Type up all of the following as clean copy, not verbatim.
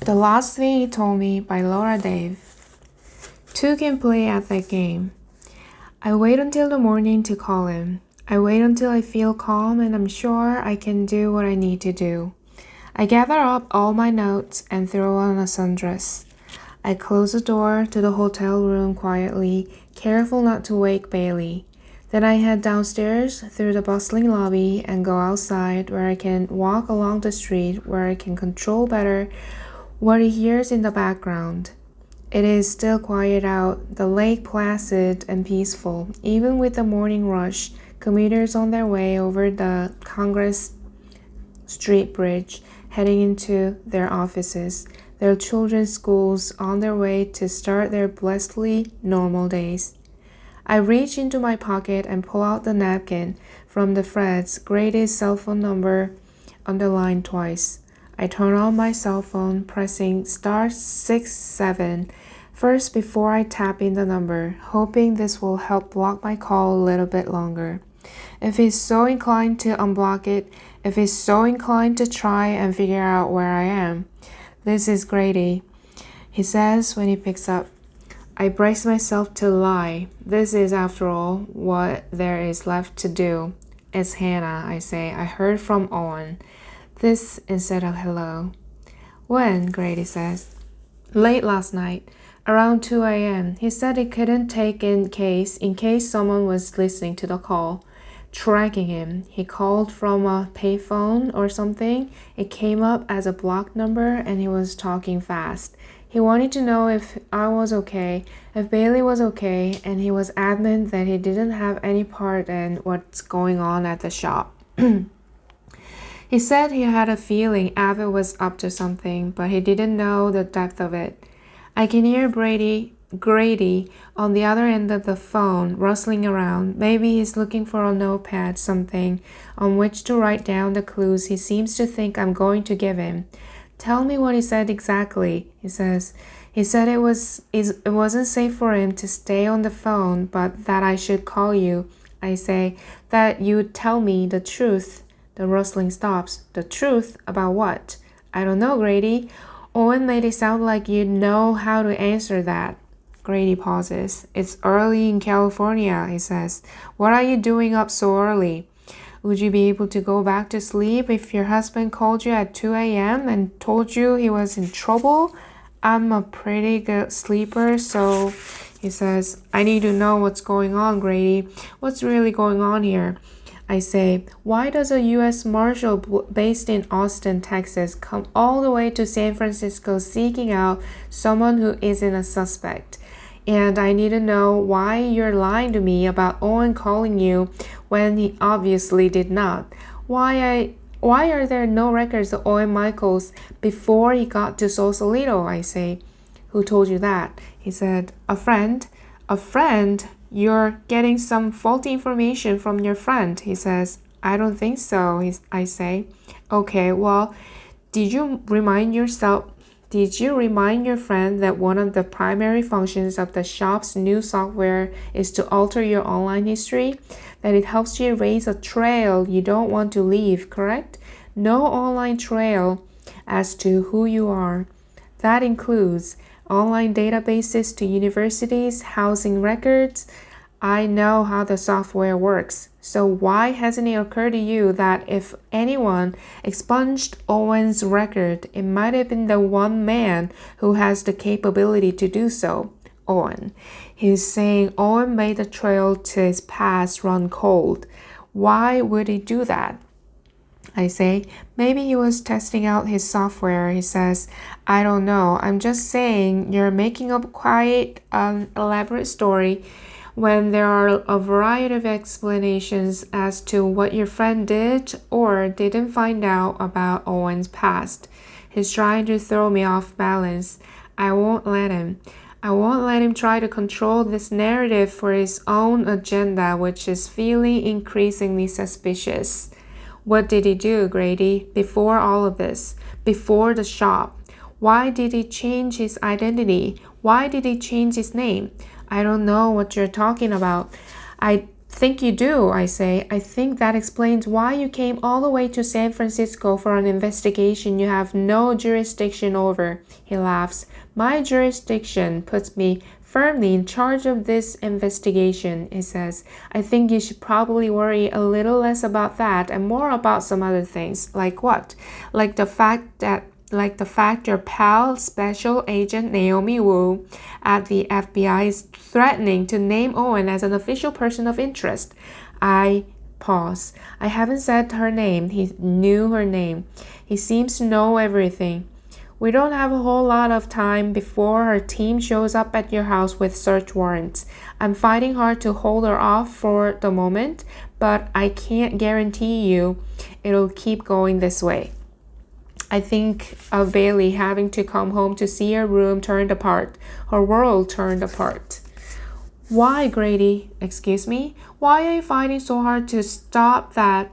The Last Thing He Told Me by Laura Dave. Two can play at that game. I wait until the morning to call him. I wait until I feel calm and I'm sure I can do what I need to do. I gather up all my notes and throw on a sundress. I close the door to the hotel room quietly, careful not to wake Bailey. Then I head downstairs through the bustling lobby and go outside where I can walk along the street where I can control better what he hears in the background. It is still quiet out, the lake placid and peaceful, even with the morning rush, commuters on their way over the Congress Street Bridge, heading into their offices, their children's schools on their way to start their blessedly normal days. I reach into my pocket and pull out the napkin from the Fred's Grady's cell phone number underlined twice. I turn on my cell phone, pressing *67 first before I tap in the number, hoping this will help block my call a little bit longer. If he's so inclined to unblock it, if he's so inclined to try and figure out where I am. This is Grady, he says when he picks up. I brace myself to lie. This is, after all, what there is left to do. It's Hannah, I say. I heard from Owen. This instead of hello. When? Grady says. Late last night, around 2 a.m. He said he couldn't take in case someone was listening to the call. Tracking him. He called from a payphone or something. It came up as a blocked number and he was talking fast. He wanted to know if I was okay, if Bailey was okay, and he was adamant that he didn't have any part in what's going on at the shop. He said he had a feeling Abbott was up to something, but he didn't know the depth of it. I can hear Grady on the other end of the phone rustling around. Maybe he's looking for a notepad, something on which to write down the clues he seems to think I'm going to give him. Tell me what he said exactly, he says. He said it wasn't safe for him to stay on the phone, but that I should call you. I say, that you'd tell me the truth. The rustling stops. The truth? About what? I don't know, Grady. Owen made it sound like you'd know how to answer that. Grady pauses. It's early in California, he says. What are you doing up so early? Would you be able to go back to sleep if your husband called you at 2 a.m. and told you he was in trouble? I'm a pretty good sleeper, so he says, I need to know what's going on, Grady. What's really going on here? I say, why does a U.S. Marshal based in Austin, Texas, come all the way to San Francisco seeking out someone who isn't a suspect? And I need to know why you're lying to me about Owen calling you when he obviously did not. Why are there no records of Owen Michaels before he got to Sausalito, I say. Who told you that? He said, a friend. A friend? You're getting some faulty information from your friend, he says. I don't think so, I say. Okay, well, did you remind your friend that one of the primary functions of the shop's new software is to alter your online history? That it helps you erase a trail you don't want to leave, correct? No online trail as to who you are. That includes online databases to universities, housing records. I know how the software works. So why hasn't it occurred to you that if anyone expunged Owen's record, it might have been the one man who has the capability to do so? Owen. He's saying Owen made the trail to his past run cold. Why would he do that? I say, maybe he was testing out his software. He says, I don't know. I'm just saying you're making up quite an elaborate story when there are a variety of explanations as to what your friend did or didn't find out about Owen's past. He's trying to throw me off balance. I won't let him. I won't let him try to control this narrative for his own agenda, which is feeling increasingly suspicious. What did he do, Grady, before all of this? Before the shop? Why did he change his identity? Why did he change his name? I don't know what you're talking about. I think you do, I say. I think that explains why you came all the way to San Francisco for an investigation you have no jurisdiction over. He laughs. My jurisdiction puts me firmly in charge of this investigation, he says. I think you should probably worry a little less about that and more about some other things. Like what? Like the fact your pal, Special Agent Naomi Wu at the FBI is threatening to name Owen as an official person of interest. I pause. I haven't said her name. He knew her name. He seems to know everything. We don't have a whole lot of time before her team shows up at your house with search warrants. I'm fighting hard to hold her off for the moment, but I can't guarantee you it'll keep going this way. I think of Bailey having to come home to see her room turned apart, her world turned apart. Why, Grady? Excuse me? Why are you fighting so hard to stop that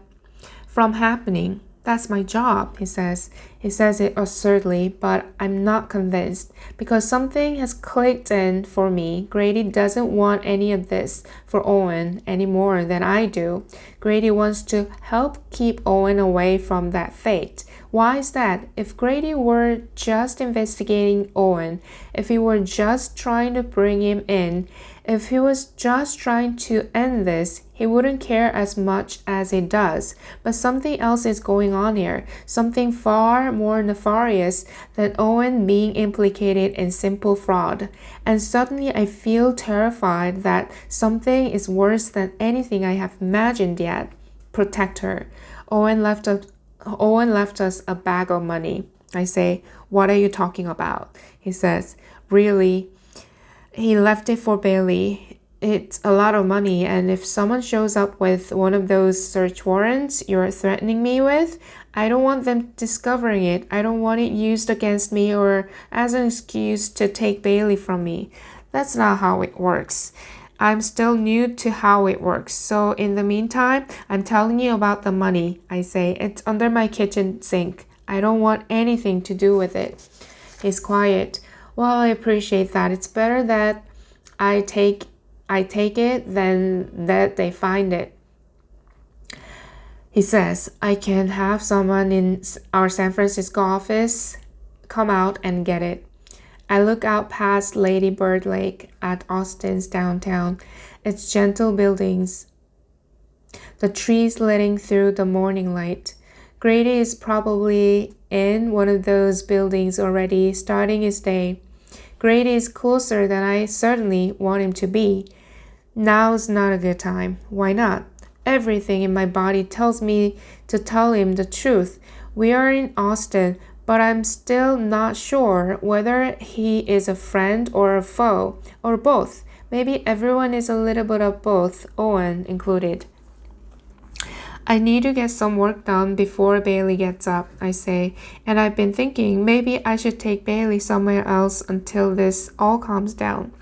from happening? That's my job, he says. He says it absurdly, but I'm not convinced. Because something has clicked in for me. Grady doesn't want any of this for Owen any more than I do. Grady wants to help keep Owen away from that fate. Why is that? If Grady were just investigating Owen, if he were just trying to bring him in, if he was just trying to end this, he wouldn't care as much as he does. But something else is going on here, something far more nefarious than Owen being implicated in simple fraud. And suddenly I feel terrified that something is worse than anything I have imagined yet. Protect her. Owen left us a bag of money. I say, what are you talking about? He says, really? He left it for Bailey. It's a lot of money, and if someone shows up with one of those search warrants you're threatening me with, I don't want them discovering it. I don't want it used against me or as an excuse to take Bailey from me. That's not how it works. I'm still new to how it works. So in the meantime, I'm telling you about the money. I say, it's under my kitchen sink. I don't want anything to do with it. He's quiet. Well, I appreciate that. It's better that I take it than that they find it. He says, I can have someone in our San Francisco office come out and get it. I look out past Lady Bird Lake at Austin's downtown, its gentle buildings, the trees letting through the morning light. Grady is probably in one of those buildings already, starting his day. Grady is closer than I certainly want him to be. Now's not a good time. Why not? Everything in my body tells me to tell him the truth. We are in Austin, but I'm still not sure whether he is a friend or a foe, or both. Maybe everyone is a little bit of both, Owen included. I need to get some work done before Bailey gets up, I say, and I've been thinking maybe I should take Bailey somewhere else until this all calms down.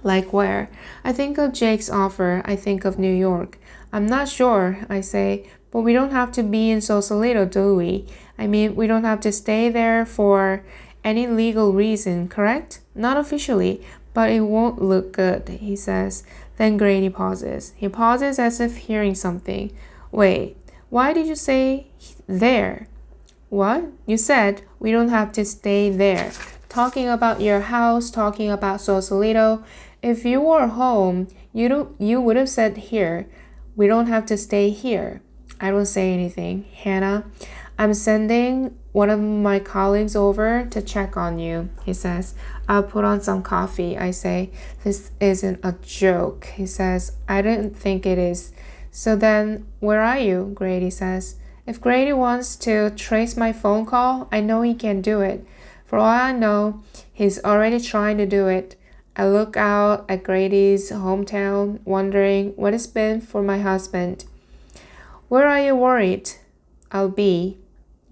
Like where? I think of Jake's offer. I think of New York. I'm not sure, I say, but we don't have to be in Sausalito, do we? I mean, we don't have to stay there for any legal reason, correct? Not officially, but it won't look good, he says. Then Grady pauses. He pauses as if hearing something. Wait, why did you say there? What? You said we don't have to stay there. Talking about your house, talking about Sausalito. If you were home, you would have said here. We don't have to stay here. I don't say anything. Hannah, I'm sending one of my colleagues over to check on you, he says. I'll put on some coffee, I say. This isn't a joke, he says. I didn't think it is. So then, where are you? Grady says. If Grady wants to trace my phone call, I know he can do it. For all I know, he's already trying to do it. I look out at Grady's hometown, wondering what it's been for my husband. Where are you worried? I'll be.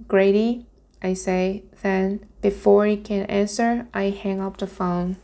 Grady, I say. Then, before he can answer, I hang up the phone.